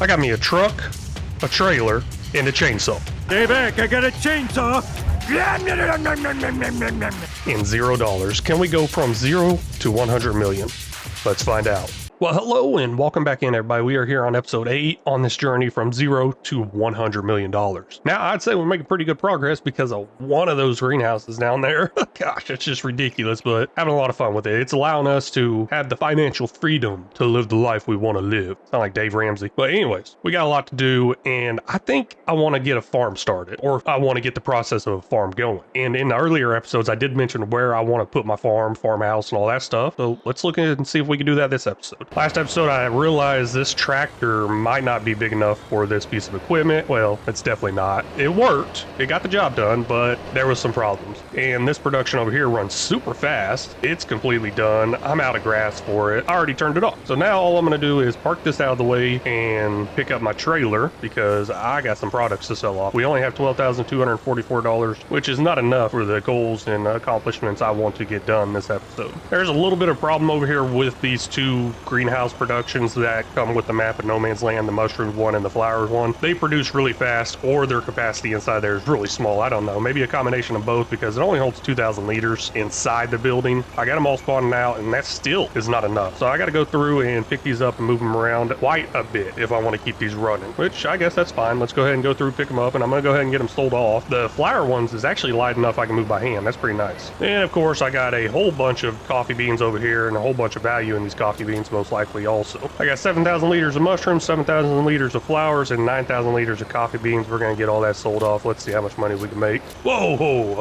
I got me a truck, a trailer, and a chainsaw. Stay back, I got a chainsaw. And $0. Can we go from 0 to 100 million? Let's find out. Well, hello and welcome back in, everybody. We are here on episode 8 on this journey from 0 to $100 million. Now, I'd say we're making pretty good progress because of one of those greenhouses down there. Gosh, it's just ridiculous, but having a lot of fun with it. It's allowing us to have the financial freedom to live the life we want to live. Sound like Dave Ramsey. But anyways, we got a lot to do, and I think I want to get a farm started, or I want to get the process of a farm going. And in the earlier episodes, I did mention where I want to put my farmhouse, and all that stuff. So let's look at it and see if we can do that this episode. Last episode, I realized this tractor might not be big enough for this piece of equipment. Well, it's definitely not. It worked. It got the job done, but there was some problems. And this production over here runs super fast. It's completely done. I'm out of grass for it. I already turned it off. So now all I'm going to do is park this out of the way and pick up my trailer because I got some products to sell off. We only have $12,244, which is not enough for the goals and accomplishments I want to get done this episode. There's a little bit of problem over here with these two greenhouse productions that come with the map of No Man's Land, the mushrooms one and the flowers one. They produce really fast, or their capacity inside there is really small. I don't know, maybe a combination of both, because it only holds 2,000 liters inside the building. I got them all spawning out, and that still is not enough. So I got to go through and pick these up and move them around quite a bit if I want to keep these running, which I guess that's fine. Let's go ahead and go through, pick them up, and I'm going to go ahead and get them sold off. The flower ones is actually light enough I can move by hand. That's pretty nice. And of course, I got a whole bunch of coffee beans over here and a whole bunch of value in these coffee beans, most likely also. I got 7,000 liters of mushrooms, 7,000 liters of flowers, and 9,000 liters of coffee beans. We're going to get all that sold off. Let's see how much money we can make. Whoa,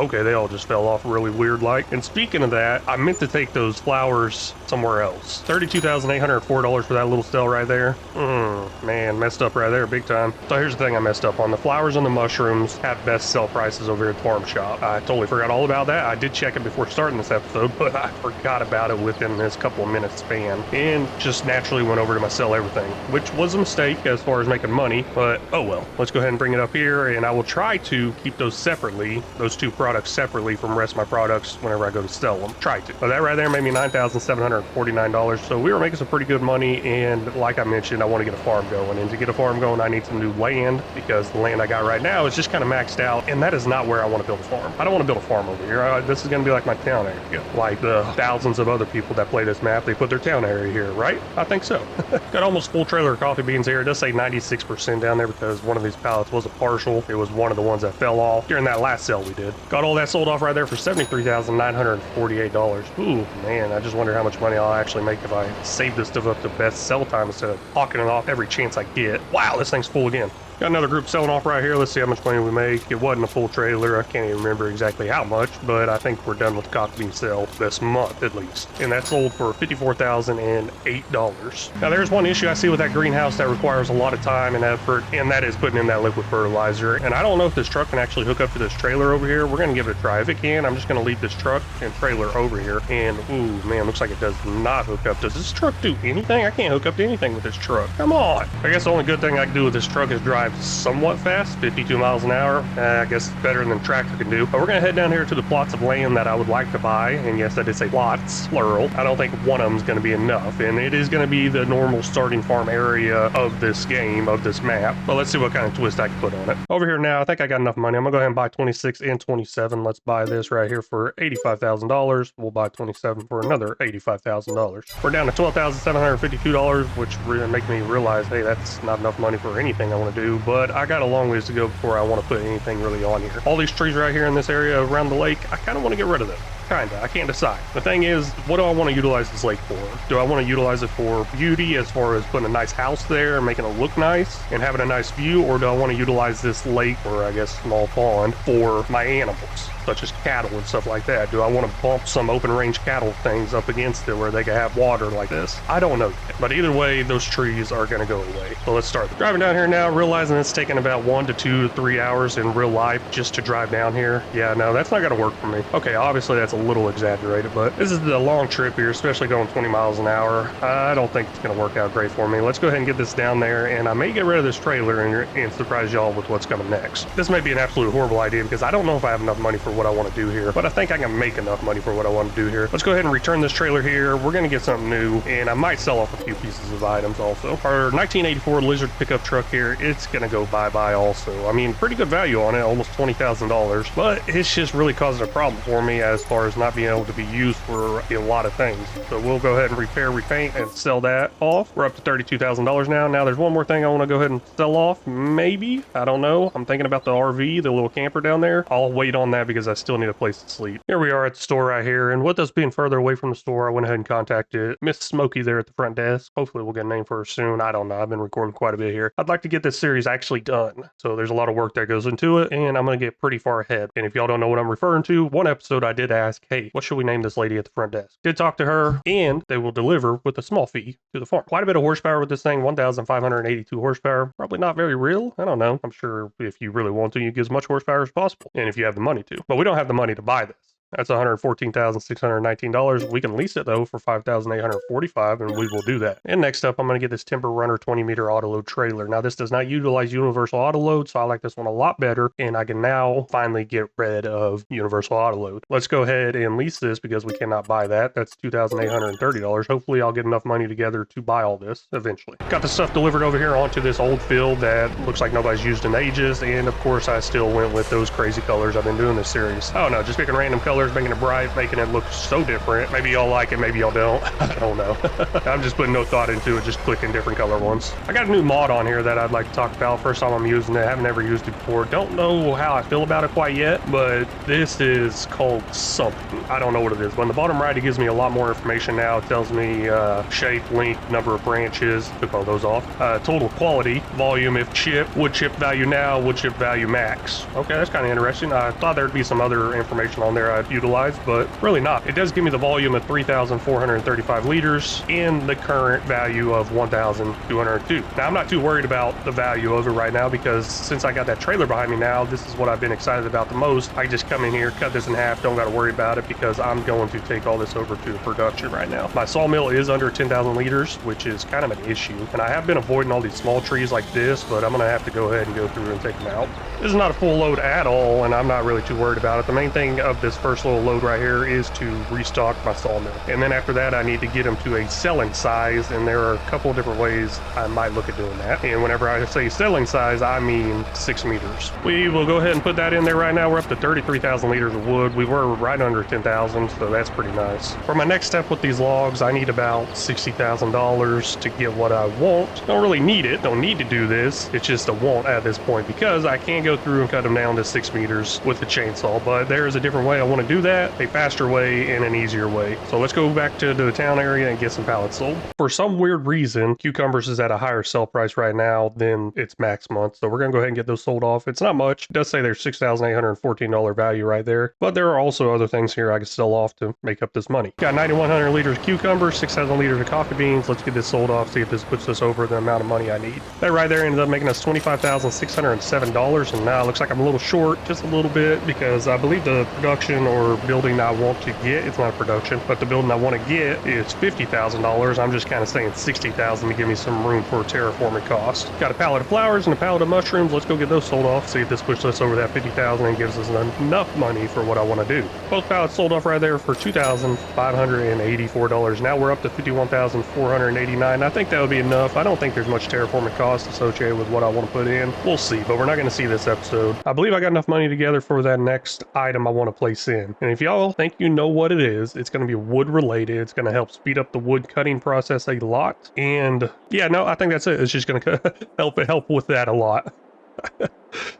okay, they all just fell off really weird like. And speaking of that, I meant to take those flowers somewhere else. $32,804 for that little cell right there. Man, messed up right there big time. So here's the thing I messed up on. The flowers and the mushrooms have best sell prices over here at Farm Shop. I totally forgot all about that. I did check it before starting this episode, but I forgot about it within this couple of minutes span. And just naturally went over to my sell everything, which was a mistake as far as making money, but oh well. Let's go ahead and bring it up here, and I will try to keep those separately, those two products separately from the rest of my products whenever I go to sell them. Try to. But that right there made me $9,749, so we were making some pretty good money, and like I mentioned, I want to get a farm going, and to get a farm going, I need some new land, because the land I got right now is just kind of maxed out, and that is not where I want to build a farm. I don't want to build a farm over here. This is going to be like my town area. Like the thousands of other people that play this map, they put their town area here, right? I think so. Got almost full trailer of coffee beans here. It does say 96% down there because one of these pallets was a partial. It was one of the ones that fell off during that last sale we did. Got all that sold off right there for $73,948. Ooh, man, I just wonder how much money I'll actually make if I save this stuff up to best sell time instead of hawking it off every chance I get. Wow, this thing's full again. Got another group selling off right here. Let's see how much money we make. It wasn't a full trailer. I can't even remember exactly how much, but I think we're done with the coffee bean sale this month at least. And that sold for $54,008. Now there's one issue I see with that greenhouse that requires a lot of time and effort, and that is putting in that liquid fertilizer. And I don't know if this truck can actually hook up to this trailer over here. We're going to give it a try. If it can, I'm just going to leave this truck and trailer over here. And ooh, man, looks like it does not hook up. Does this truck do anything? I can't hook up to anything with this truck. Come on. I guess the only good thing I can do with this truck is drive somewhat fast, 52 miles an hour. I guess better than tractor can do. But we're gonna head down here to the plots of land that I would like to buy, and yes, I did say plots, plural. I don't think one of them is gonna be enough, and it is gonna be the normal starting farm area of this game, of this map. But let's see what kind of twist I can put on it. Over here now, I think I got enough money. I'm gonna go ahead and buy 26 and 27. Let's buy this right here for $85,000. We'll buy 27 for another $85,000. We're down to $12,752, which make me realize, hey, that's not enough money for anything I want to do, but I got a long ways to go before I want to put anything really on here. All these trees right here in this area around the lake, I kind of want to get rid of them. Kinda. I can't decide. The thing is, what do I want to utilize this lake for? Do I want to utilize it for beauty as far as putting a nice house there and making it look nice and having a nice view, or do I want to utilize this lake, or I guess small pond, for my animals, such as cattle and stuff like that? Do I want to bump some open range cattle things up against it where they can have water like this? I don't know yet. But either way, those trees are going to go away. So let's start. Driving down here now, realizing it's taking about 1 to 3 hours in real life just to drive down here. Yeah, no, that's not going to work for me. Okay, obviously that's a little exaggerated, but this is the long trip here, especially going 20 miles an hour. I don't think it's going to work out great for me. Let's go ahead and get this down there, and I may get rid of this trailer and surprise y'all with what's coming next. This may be an absolute horrible idea because I don't know if I have enough money for what I want to do here, but I think I can make enough money for what I want to do here. Let's go ahead and return this trailer here. We're going to get something new, and I might sell off a few pieces of items also. Our 1984 Lizard pickup truck here, it's going to go bye-bye also. I mean, pretty good value on it, almost $20,000, but it's just really causing a problem for me as far as not being able to be used for a lot of things. So we'll go ahead and repair, repaint, and sell that off. We're up to $32,000 now. Now there's one more thing I want to go ahead and sell off, maybe. I don't know. I'm thinking about the RV, the little camper down there. I'll wait on that because I still need a place to sleep. Here we are at the store right here, and with us being further away from the store, I went ahead and contacted Miss Smokey there at the front desk. Hopefully we'll get a name for her soon. I don't know. I've been recording quite a bit here. I'd like to get this series actually done. So there's a lot of work that goes into it, and I'm going to get pretty far ahead. And if y'all don't know what I'm referring to, one episode I did ask, hey, what should we name this lady at the front desk? Did talk to her, and they will deliver with a small fee to the farm. Quite a bit of horsepower with this thing, 1,582 horsepower. Probably not very real. I don't know. I'm sure if you really want to, you get as much horsepower as possible, and if you have the money to. But we don't have the money to buy this. That's $114,619. We can lease it though for $5,845, and we will do that. And next up, I'm going to get this Timber Runner 20-meter autoload trailer. Now, this does not utilize universal autoload, so I like this one a lot better, and I can now finally get rid of universal autoload. Let's go ahead and lease this because we cannot buy that. That's $2,830. Hopefully, I'll get enough money together to buy all this eventually. Got the stuff delivered over here onto this old field that looks like nobody's used in ages, and of course, I still went with those crazy colors I've been doing this series. Oh no, just picking random colors, making it bright, making it look so different. Maybe y'all like it, maybe y'all don't. I don't know. I'm just putting no thought into it, just clicking different color ones. I got a new mod on here that I'd like to talk about. First time I'm using it. Haven't ever used it before. Don't know how I feel about it quite yet, but this is called something. I don't know what it is. But on the bottom right, it gives me a lot more information now. It tells me shape, length, number of branches. Took all those off. Total quality, volume if chip, wood chip value now, wood chip value max. Okay, that's kind of interesting. I thought there'd be some other information on there I'd utilize, but really not. It does give me the volume of 3,435 liters and the current value of 1,202. Now, I'm not too worried about the value of it right now because since I got that trailer behind me now, this is what I've been excited about the most. I just come in here, cut this in half, don't got to worry about it because I'm going to take all this over to production right now. My sawmill is under 10,000 liters, which is kind of an issue, and I have been avoiding all these small trees like this, but I'm going to have to go ahead and go through and take them out. This is not a full load at all, and I'm not really too worried about it. The main thing of this first little load right here is to restock my sawmill, and then after that I need to get them to a selling size, and there are a couple of different ways I might look at doing that. And whenever I say selling size, I mean 6 meters. We will go ahead and put that in there right now. We're up to 33,000 liters of wood. We were right under 10,000, so that's pretty nice. For my next step with these logs, I need about $60,000 to get what I want. Don't really need it, don't need to do this. It's just a want at this point because I can't go through and cut them down to 6 meters with the chainsaw, but there is a different way I want to do that, a faster way and an easier way. So let's go back to the town area and get some pallets sold. For some weird reason, cucumbers is at a higher sell price right now than its max month, so we're gonna go ahead and get those sold off. It's not much. It does say there's $6,814 value right there, but there are also other things here I can sell off to make up this money. Got 9,100 liters of cucumbers, 6,000 liters of coffee beans. Let's get this sold off, see if this puts us over the amount of money I need. That right there ended up making us $25,607, and now it looks like I'm a little short, just a little bit, because I believe the production or building I want to get, it's not production, but the building I want to get is $50,000. I'm just kind of saying $60,000 to give me some room for terraforming cost. Got a pallet of flowers and a pallet of mushrooms. Let's go get those sold off, see if this pushes us over that $50,000 and gives us enough money for what I want to do. Both pallets sold off right there for $2,584. Now we're up to $51,489. I think that would be enough. I don't think there's much terraforming cost associated with what I want to put in. We'll see, but we're not going to see this episode. I believe I got enough money together for that next item I want to place in. And if y'all think you know what it is, it's going to be wood related. It's going to help speed up the wood cutting process a lot. And yeah, no, I think that's it. It's just going to help with that a lot.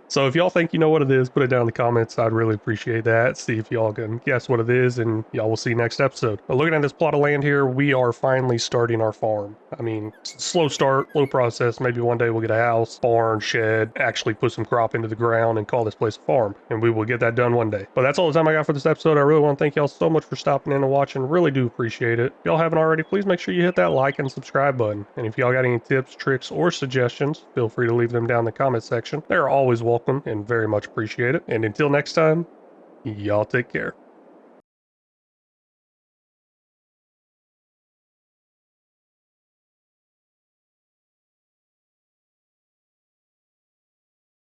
So if y'all think you know what it is, put it down in the comments. I'd really appreciate that. See if y'all can guess what it is, and y'all will see next episode. But looking at this plot of land here, we are finally starting our farm. I mean, slow start, slow process. Maybe one day we'll get a house, barn, shed, actually put some crop into the ground and call this place a farm. And we will get that done one day. But that's all the time I got for this episode. I really want to thank y'all so much for stopping in and watching. Really do appreciate it. If y'all haven't already, please make sure you hit that like and subscribe button. And if y'all got any tips, tricks, or suggestions, feel free to leave them down in the comment section. They're always welcome and very much appreciated. And until next time, y'all take care.